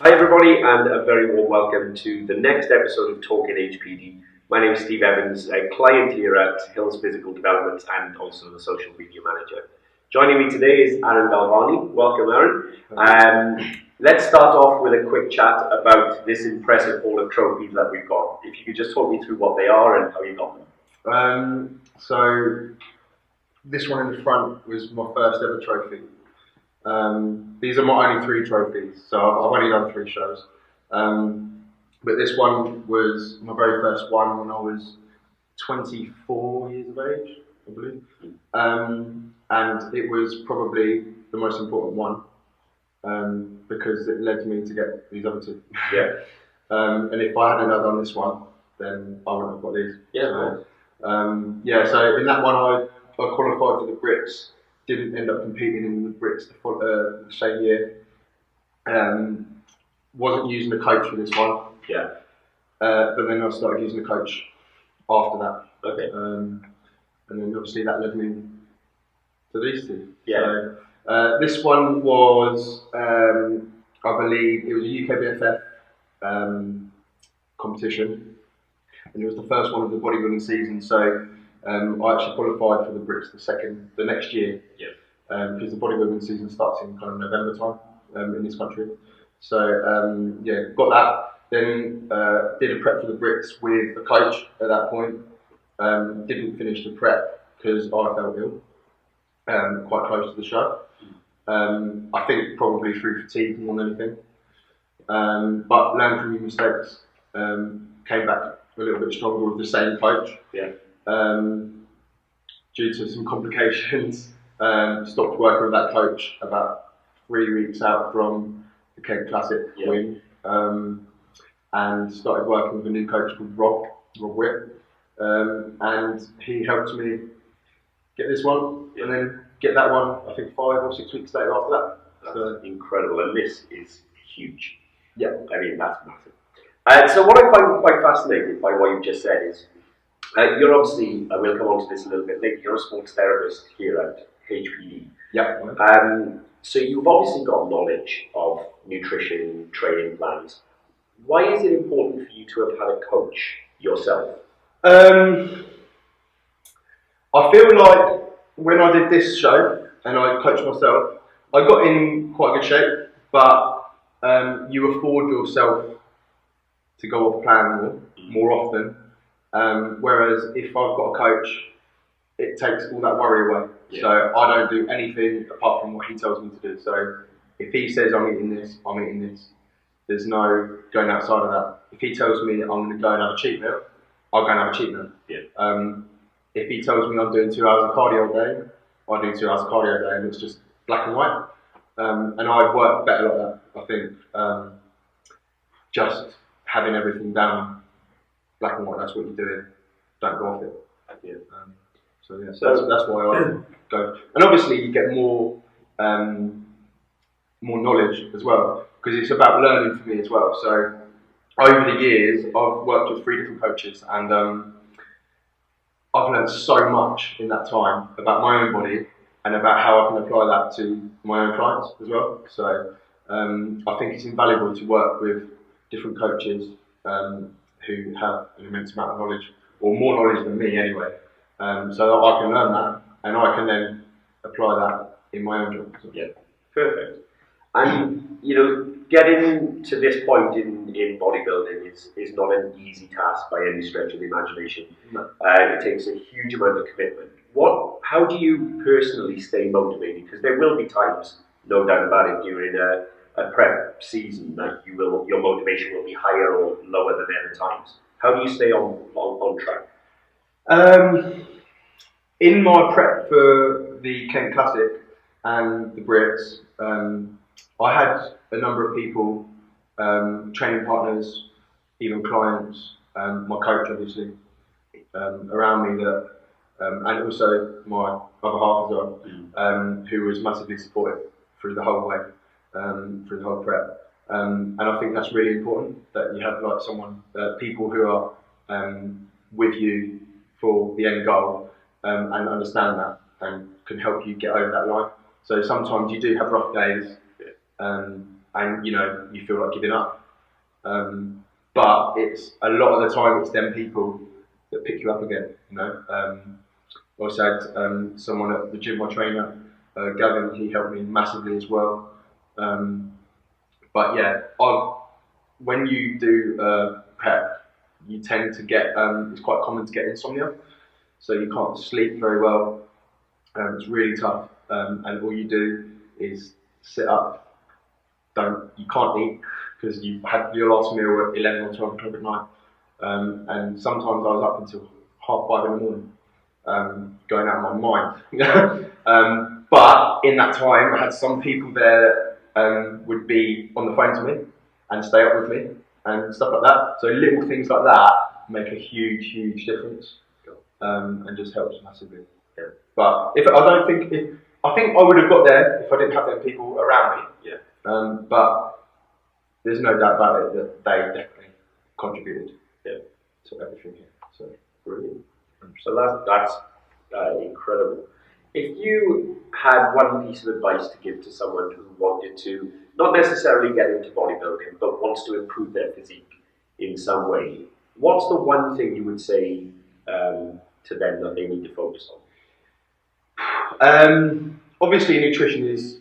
Hi everybody, and a very warm welcome to the next episode of Talking HPD. My name is Steve Evans, a client here at Hills Physical Development and also the social media manager. Joining me today is Aaron Galvani. Welcome, Aaron. Let's start off with a quick chat about this impressive haul of trophies that we've got. If you could just talk me through what they are and how you got them. So this one in the front was my first ever trophy. These are my only 3 trophies, so I've only done 3 shows. But this one was my very first one when I was 24 years of age, I believe. And it was probably the most important one because it led me to get these other 2. Yeah. And if I hadn't done this one, then I wouldn't have got these. Yeah. So in that one I qualified for the Brits. Didn't end up competing in the Brits the same year. Wasn't using a coach for this one. Yeah. But then I started using a coach after that. Okay. And then obviously that led me to these 2. Yeah. So, this one was, I believe, it was a UKBFF competition, and it was the first one of the bodybuilding season. So. I actually qualified for the Brits the next year, because the bodybuilding season starts in kind of November time in this country. So got that. Then did a prep for the Brits with a coach at that point. Didn't finish the prep because I felt ill, quite close to the show. I think probably through fatigue more than anything. But learned from your mistakes. Came back a little bit stronger with the same coach. Yeah. Due to some complications, stopped working with that coach about 3 weeks out from the Kent Classic win, and started working with a new coach called Rob Witt, and he helped me get this one, and then get that one, I think 5 or 6 weeks later after that. That's incredible, and this is huge. Yeah. I mean, that's massive. So what I find quite fascinating by what you've just said is, you're obviously, I will come on to this a little bit later, you're a sports therapist here at HPD. Yeah. So you've obviously got knowledge of nutrition, training plans. Why is it important for you to have had a coach yourself? I feel like when I did this show and I coached myself, I got in quite good shape, but you afford yourself to go off plan more often. Whereas if I've got a coach, it takes all that worry away. Yeah. So I don't do anything apart from what he tells me to do. So if he says I'm eating this, I'm eating this. There's no going outside of that. If he tells me I'm going to go and have a cheat meal, I'll go and have a cheat meal. Yeah. If he tells me I'm doing 2 hours of cardio a day, I do 2 hours of cardio a day, and it's just black and white. And I work better like that, I think. Just having everything down, black and white, that's what you're doing. Don't go off it. Yeah. So that's why I go. And obviously you get more knowledge as well, because it's about learning for me as well. So over the years, I've worked with 3 different coaches, and I've learned so much in that time about my own body and about how I can apply that to my own clients as well. So I think it's invaluable to work with different coaches who have an immense amount of knowledge, or more knowledge than me anyway, so that I can learn that and I can then apply that in my own job. So. Yeah, perfect. And getting to this point in bodybuilding is not an easy task by any stretch of the imagination. No. It takes a huge amount of commitment. How do you personally stay motivated? Because there will be times, no doubt about it, during a prep season that your motivation will be higher or lower than other times. How do you stay on track? In my prep for the Kent Classic and the Brits, I had a number of people, training partners, even clients, my coach obviously, around me that, and also my other half as well, who was massively supportive through the whole way. Through the whole prep, and I think that's really important that you have like people who are with you for the end goal, and understand that and can help you get over that line. So sometimes you do have rough days, and you feel like giving up. But it's a lot of the time it's them people that pick you up again. I also had someone at the gym, my trainer, Gavin. He helped me massively as well. But yeah, when you do prep, you tend to get, it's quite common to get insomnia, so you can't sleep very well. It's really tough, and all you do is sit up. You can't eat because you've had your last meal at 11 or 12 o'clock at night, and sometimes I was up until 5:30 in the morning, going out of my mind. But in that time, I had some people there that would be on the phone to me and stay up with me and stuff like that. So little things like that make a huge difference, and just helps massively. Yeah. But I think I would have got there if I didn't have them people around me. Yeah. But there's no doubt about it that they definitely contributed to everything here. So brilliant. So that's incredible. If you had one piece of advice to give to someone who wanted to not necessarily get into bodybuilding, but wants to improve their physique in some way, what's the one thing you would say to them that they need to focus on? Obviously, nutrition is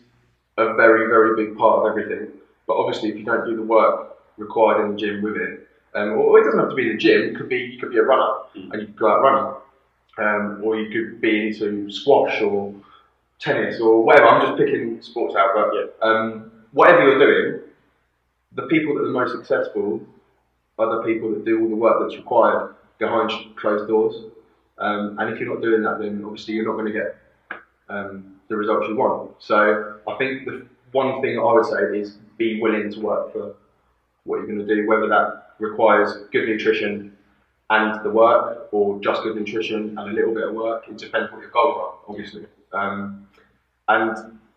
a very big part of everything. But obviously, if you don't do the work required in the gym with it, or it doesn't have to be in the gym. You could be a runner and you could go out running, or you could be into squash or tennis or whatever. I'm just picking sports out, but whatever you're doing, the people that are the most successful are the people that do all the work that's required behind closed doors. And if you're not doing that, then obviously you're not going to get the results you want. So I think the one thing I would say is be willing to work for what you're going to do, whether that requires good nutrition and the work, or just good nutrition and a little bit of work. It depends what your goals are, obviously. And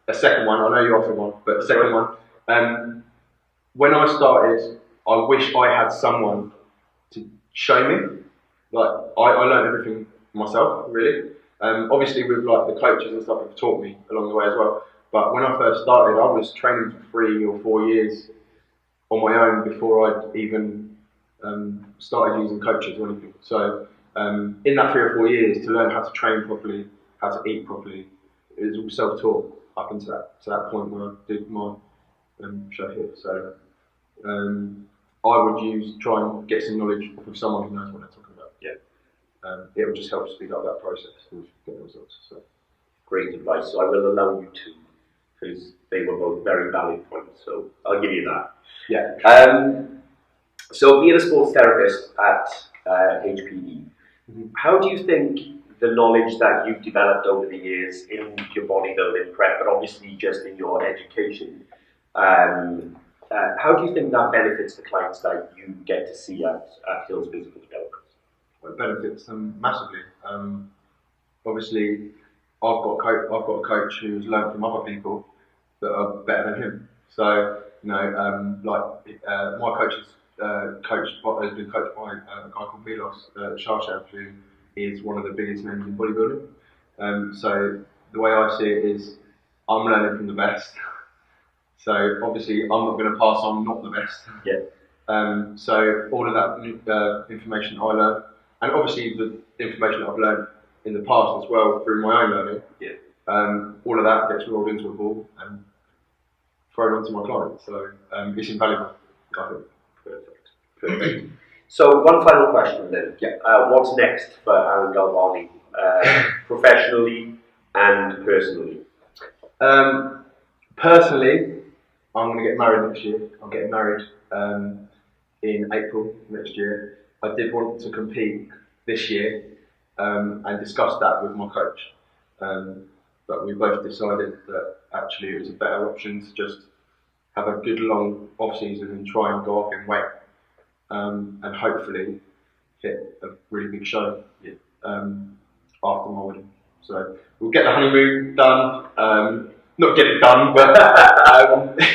a second one, I know you offered one, but the second one, when I started, I wish I had someone to show me. Like, I learned everything myself, really. Obviously with like the coaches and stuff have taught me along the way as well. But when I first started, I was training for 3 or 4 years on my own before I'd even started using coaches or anything. So in that 3 or 4 years, to learn how to train properly, how to eat properly, it was all self-taught up until that point where I did my show here. So I would try and get some knowledge from someone who knows what they're talking about. Yeah. It will just help speed up that process and get the results. So. Great advice. So I will allow you to, because they were both very valid points. So I'll give you that. Yeah. So being a sports therapist at HPD, how do you think the knowledge that you've developed over the years in your bodybuilding prep, but obviously just in your education, how do you think that benefits the clients that you get to see at Hills Physical Development? Well, it benefits them massively. Obviously, I've got a coach who's learned from other people that are better than him. So my coach has been coached by a guy called Milos Sharshev, who is one of the biggest names in bodybuilding. So the way I see it is, I'm learning from the best. So obviously, I'm not going to pass on not the best. Yeah. So all of that information I learned, and obviously the information that I've learned in the past as well through my own learning. Yeah. All of that gets rolled into a ball and thrown onto my clients. So it's invaluable, I think. Perfect. So one final question then. Yeah. What's next for Aaron Galvani, professionally and personally? Personally, I'm going to get married next year. I'm getting married in April next year. I did want to compete this year and discuss that with my coach. But we both decided that actually it was a better option to just have a good long off season and try and go up in weight and hopefully hit a really big show after my wedding. So we'll get the honeymoon done. Not get it done, but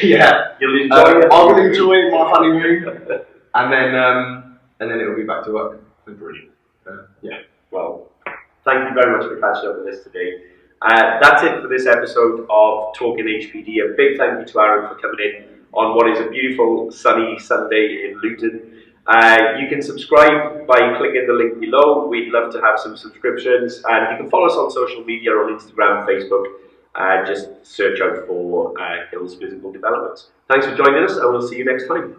yeah. You'll enjoy it. I will enjoy my honeymoon, and then it will be back to work. Brilliant. Yeah. Well, thank you very much for catching up with us today. That's it for this episode of Talking HPD. A big thank you to Aaron for coming in on what is a beautiful sunny Sunday in Luton. You can subscribe by clicking the link below. We'd love to have some subscriptions, and you can follow us on social media on Instagram, Facebook. Just search out for Hills Physical Development. Thanks for joining us, and we'll see you next time.